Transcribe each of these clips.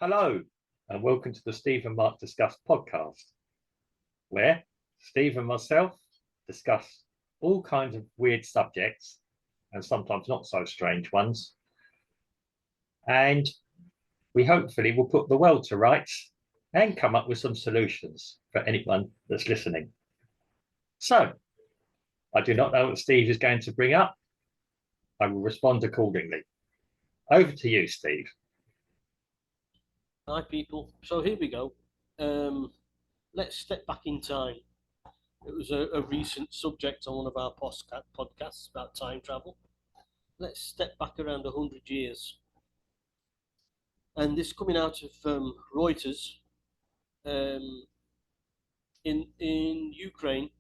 Hello, and welcome to the Steve and Mark Discuss podcast, where Steve and myself discuss all kinds of weird subjects and sometimes not so strange ones. And we hopefully will put the world to rights and come up with some solutions for anyone that's listening. So, I do not know what Steve is going to bring up. I will respond accordingly. Over to you, Steve. Hi, people. So here we go. Let's step back in time. It was a recent subject on one of our podcasts about time travel. Let's step back around 100 years. And this coming out of Reuters. In Ukraine,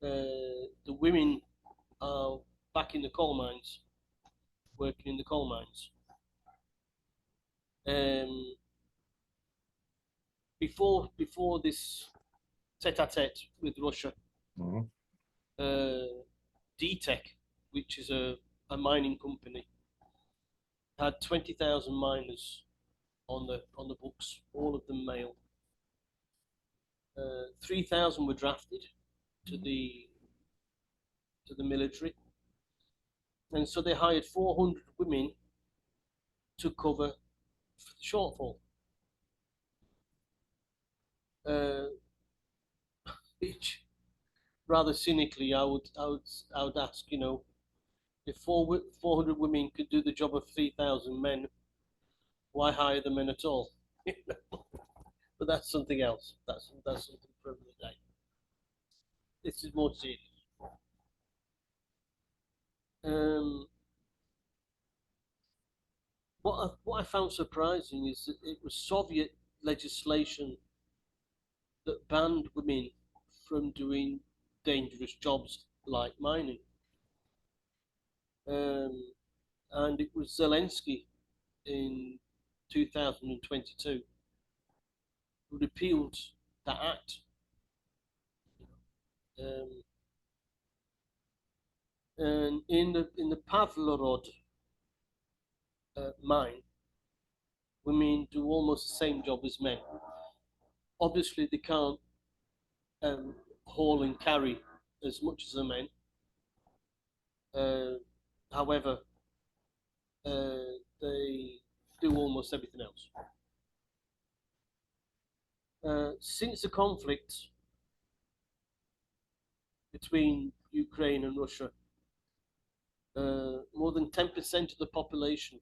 the women are back in the coal mines, working in the coal mines. Before this tete-a-tete with Russia, DTEC, which is a mining company, had 20,000 miners on the books, all of them male. 3,000 were drafted to the military, and so they hired 400 women to cover for the shortfall. Which, rather cynically, I would ask, if 400 women could do the job of 3,000 men, why hire the men at all? But that's something else. That's something for another day. This is more serious. What I found surprising is that it was Soviet legislation that banned women from doing dangerous jobs like mining. And it was Zelensky in 2022 who repealed that act. And in the Pavlorod mine, women do almost the same job as men. Obviously, they can't haul and carry as much as the men. However, they do almost everything else. Since the conflict between Ukraine and Russia, more than 10% of the population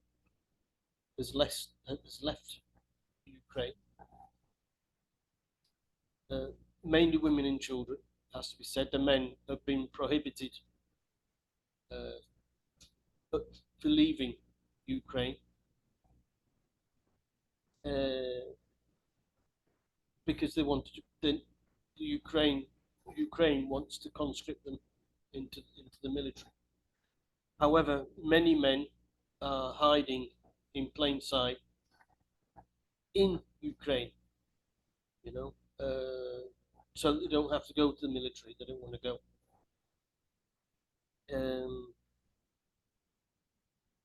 has left Ukraine. Mainly women and children, has to be said. The men have been prohibited for leaving Ukraine because they wanted to. Ukraine wants to conscript them into the military. However, many men are hiding in plain sight in Ukraine, so they don't have to go to the military. They don't want to go.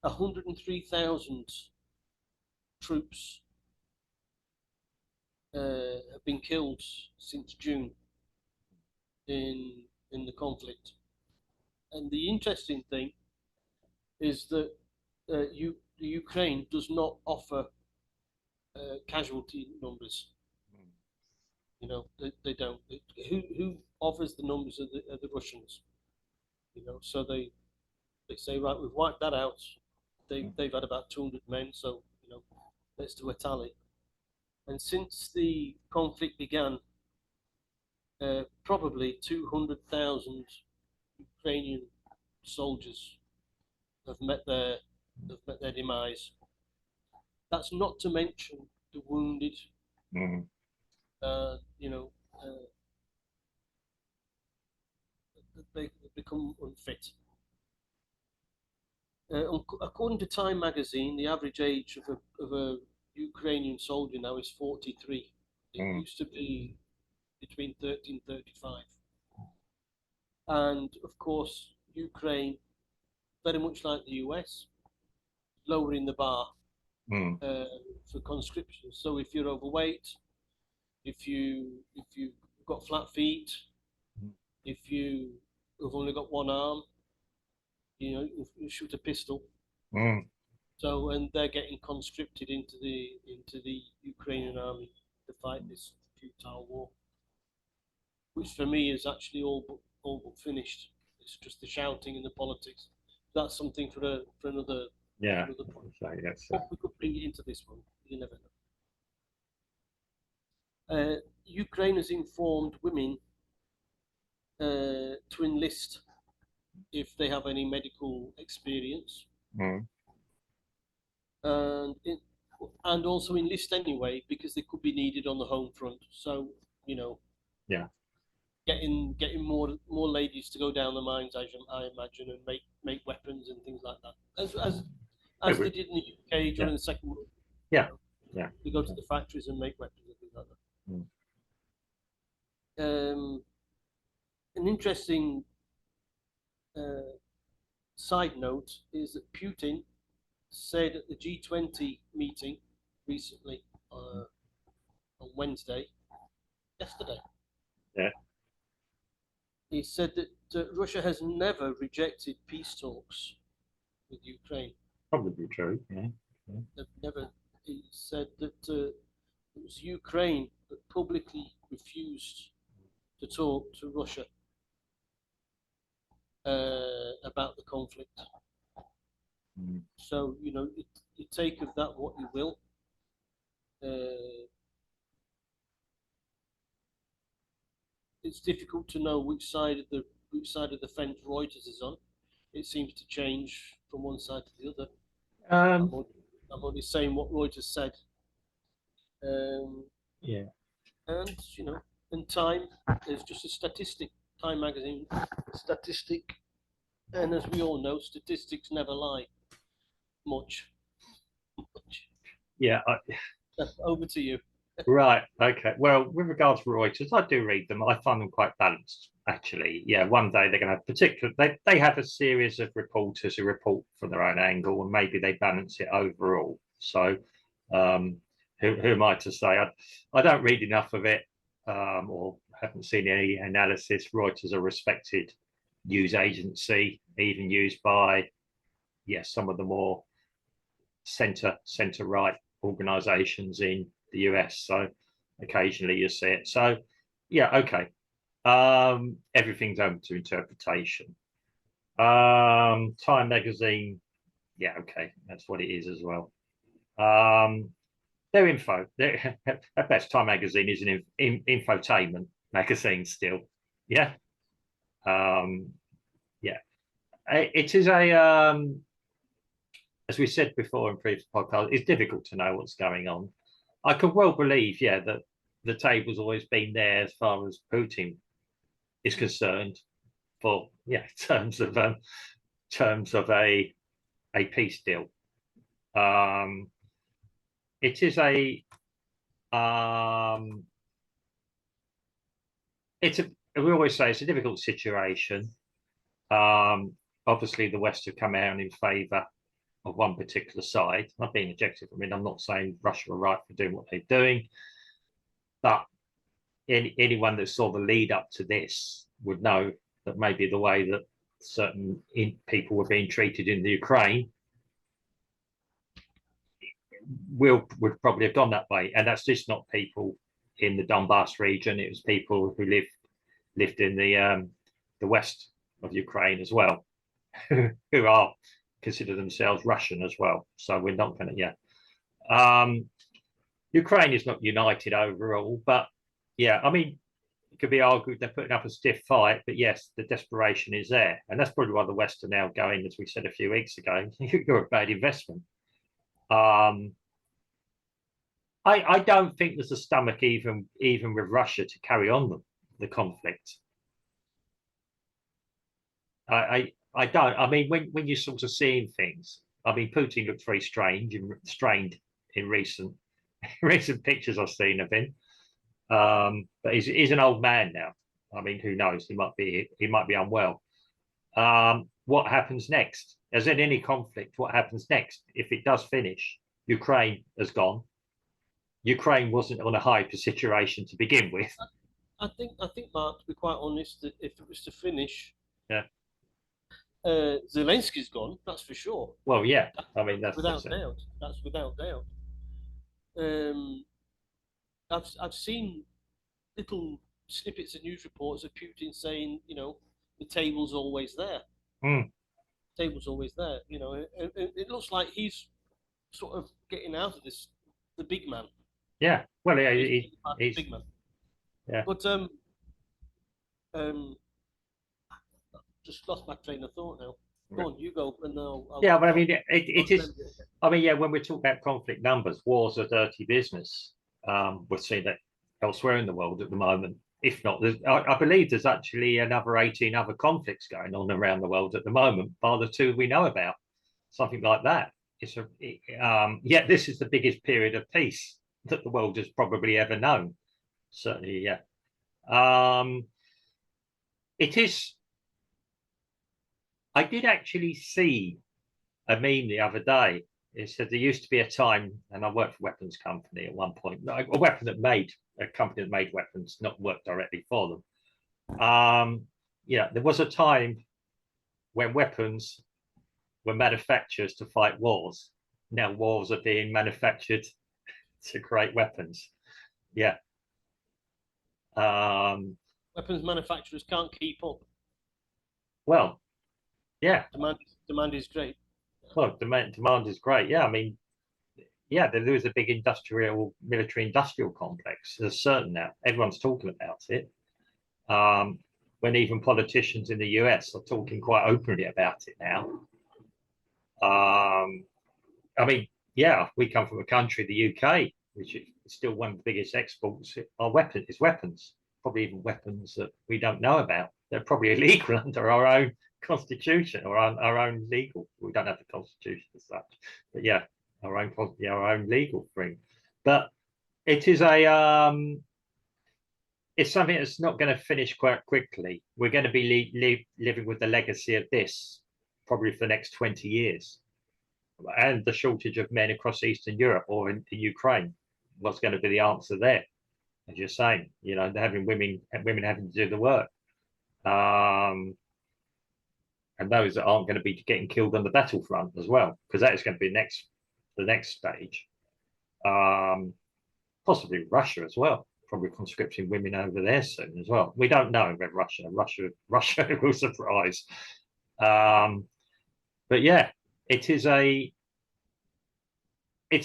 103,000 troops have been killed since June in the conflict. And the interesting thing is that Ukraine does not offer casualty numbers. They don't. Who offers the numbers of the Russians? So they say, right, we've wiped that out. They've had about 200 men, so let's do a tally. And since the conflict began, probably 200,000 Ukrainian soldiers have met their demise. That's not to mention the wounded. They become unfit. According to Time magazine, the average age of a Ukrainian soldier now is 43. It used to be between 30 and 35. And of course, Ukraine, very much like the US, lowering the bar Mm. for conscription. So if you're overweight, if you've got flat feet, if you have only got one arm, you shoot a pistol. Mm. So and they're getting conscripted into the Ukrainian army to fight this futile war, which for me is actually all but finished. It's just the shouting and the politics. That's something for another Yeah. point. So yes. Hope we could bring it into this one. You never know. Ukraine has informed women to enlist if they have any medical experience, Mm. and and also enlist anyway because they could be needed on the home front. So Yeah. getting more ladies to go down the mines, I imagine, and make weapons and things like that, as they did in the UK during the Second World War. Yeah. Yeah. They go to the factories and make weapons and things like that. An interesting side note is that Putin said at the G20 meeting recently on Wednesday, yesterday, Yeah. he said that Russia has never rejected peace talks with Ukraine. Probably true. Yeah. They've never. He said that it was Ukraine that publicly refused to talk to Russia about the conflict. Mm. So you take of that what you will. It's difficult to know which side of the fence Reuters is on. It seems to change from one side to the other. Um, I'm only saying what Reuters said. yeah. And and Time is just a statistic. Time magazine statistic, and as we all know, statistics never lie. Much. Yeah. Over to you. Right. Okay. Well, with regards to Reuters, I do read them. I find them quite balanced, actually. Yeah. One day they're going to have particular. They have a series of reporters who report from their own angle, and maybe they balance it overall. So, who am I to say? I don't read enough of it, or haven't seen any analysis. Reuters are a respected news agency, even used by some of the more centre right organisations in the US. So occasionally you see it. So yeah, okay. Everything's open to interpretation. Time magazine, yeah, okay, that's what it is as well. They're info. At best, Time magazine is an infotainment magazine still. Yeah. Yeah. It is as we said before in previous podcasts, it's difficult to know what's going on. I could well believe, that the table's always been there as far as Putin is concerned, for terms of a peace deal. It is it's a we always say it's a difficult situation. Obviously, the West have come out in favour of one particular side. Not being objective. I mean, I'm not saying Russia are right for doing what they're doing, but anyone that saw the lead up to this would know that maybe the way that certain people were being treated in the Ukraine would probably have gone that way, and that's just not people in the Donbass region. It was people who lived in the west of Ukraine as well, who are consider themselves Russian as well. So we're not going to, Ukraine is not united overall, but yeah, I mean, it could be argued they're putting up a stiff fight, but yes, the desperation is there. And that's probably why the West are now going, as we said a few weeks ago, you're a bad investment. I don't think there's a stomach even with Russia to carry on the conflict. I don't. I mean, when you're sort of seeing things, I mean, Putin looks very strained in recent pictures I've seen of him. But he's an old man now. I mean, who knows? He might be unwell. What happens next? As in any conflict, what happens next if it does finish? Ukraine has gone. Ukraine wasn't on a hyper situation to begin with. I think, Mark, to be quite honest, that if it was to finish, Yeah. Zelensky's gone. That's for sure. Well, yeah. I mean, Without doubt. That's without doubt. I've seen little snippets of news reports of Putin saying, the table's always there. Mm. Table's always there. It looks like he's sort of getting out of this, the big man. Yeah. Well, yeah, he's big man. Yeah. But just lost my train of thought now. Go on, you go, and I'll yeah, but I mean, it is. I mean, yeah, when we talk about conflict numbers, war's a dirty business. We're seeing that elsewhere in the world at the moment. If not, I believe there's actually another 18 other conflicts going on around the world at the moment, bar the two we know about, something like that. Yeah, this is the biggest period of peace that the world has probably ever known. Certainly, yeah. It is. I did actually see a meme the other day. It said there used to be a time, and I worked for a weapons company at one point, a company that made weapons, not worked directly for them. Yeah, there was a time when weapons were manufactured to fight wars. Now wars are being manufactured to create weapons. Yeah. Weapons manufacturers can't keep up. Well, yeah. Demand is great. Well, demand is great. Yeah, I mean, yeah, there is a big military industrial complex. There's certain now. Everyone's talking about it. When even politicians in the US are talking quite openly about it now. I mean, yeah, we come from a country, the UK, which is still one of the biggest exports is weapons. Probably even weapons that we don't know about. They're probably illegal under our own constitution or our own legal. We don't have the constitution as such, but yeah, our own legal thing. But it is it's something that's not going to finish quite quickly. We're going to be living with the legacy of this probably for the next 20 years. And the shortage of men across Eastern Europe or in Ukraine. What's going to be the answer there? As you're saying, they're having women having to do the work. And those that aren't going to be getting killed on the battlefront as well, because that is going to be the next stage. Possibly Russia as well, probably conscripting women over there soon as well. We don't know about Russia will surprise. But yeah, it's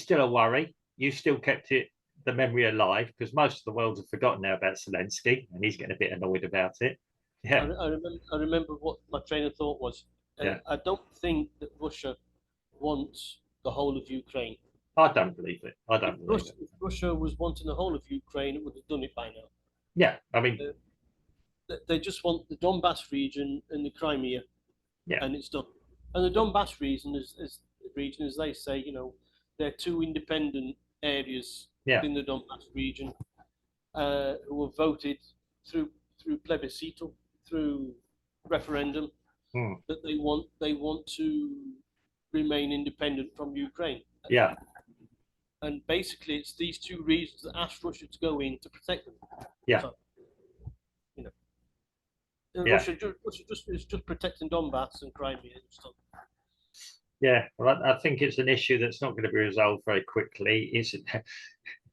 still a worry. You still kept the memory alive, because most of the world have forgotten now about Zelensky, and he's getting a bit annoyed about it. Yeah. I remember what my train of thought was. Yeah. I don't think that Russia wants the whole of Ukraine. I don't believe it. If Russia was wanting the whole of Ukraine, it would have done it by now. Yeah, I mean, they just want the Donbass region and the Crimea, yeah, and it's done. And the Donbass region is as they say, they're two independent areas in the Donbass region who were voted through plebiscito, through referendum, that they want to remain independent from Ukraine. Yeah. And basically, it's these two regions that asked Russia to go in to protect them. Yeah. So, Russia is just protecting Donbass and Crimea and stuff. Yeah, well, I think it's an issue that's not going to be resolved very quickly.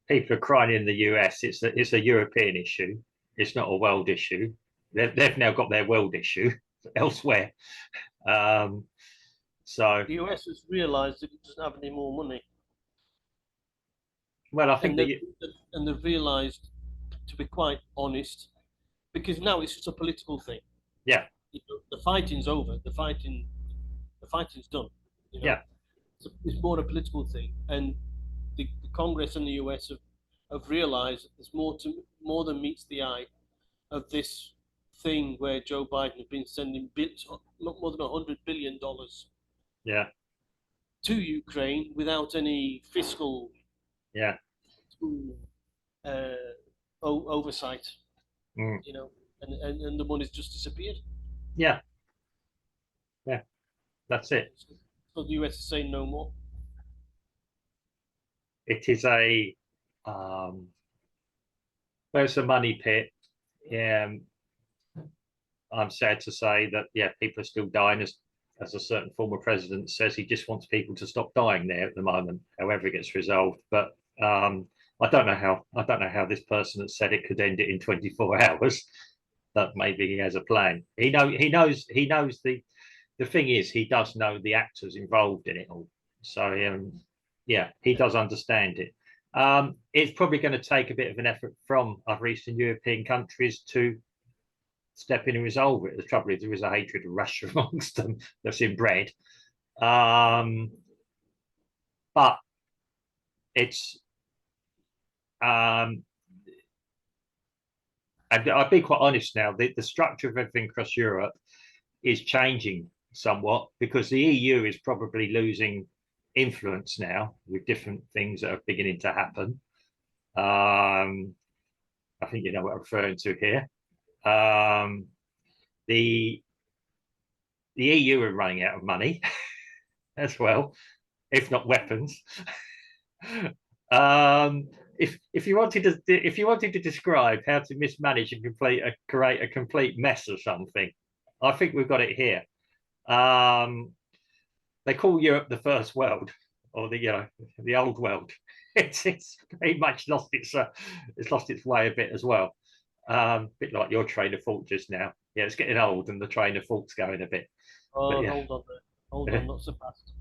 People are crying in the US. It's a European issue. It's not a world issue. They've now got their world issue elsewhere. So the US has realised that it doesn't have any more money. Well, I think and they've realised, to be quite honest, because now it's just a political thing. Yeah. The fighting's over. The fighting's done. Yeah. It's more a political thing, and the Congress and the US have realised that there's more than meets the eye of this thing where Joe Biden has been sending not more than $100 billion to Ukraine without any fiscal oversight. And the money's just disappeared. Yeah, that's it. So the US is saying no more. it is a there's a money pit. Yeah, I'm sad to say that people are still dying. As a certain former president says, he just wants people to stop dying there at the moment, however it gets resolved. But I don't know how this person that said it could end it in 24 hours. But maybe he has a plan. He knows the thing is, he does know the actors involved in it all. So he does understand it. It's probably going to take a bit of an effort from other Eastern European countries to step in and resolve it. The trouble is, there is a hatred of Russia amongst them that's inbred. But it's and I'll be quite honest now, the structure of everything across Europe is changing somewhat because the EU is probably losing influence now with different things that are beginning to happen. I think you know what I'm referring to here. The EU are running out of money as well, if not weapons. If you wanted to describe how to mismanage and create a complete mess of something, I think we've got it here. They call Europe the first world, or the old world. It's pretty much lost its way a bit as well. A bit like your train of thought just now. Yeah, it's getting old, and the train of thought's going a bit. Oh, hold on, not so fast.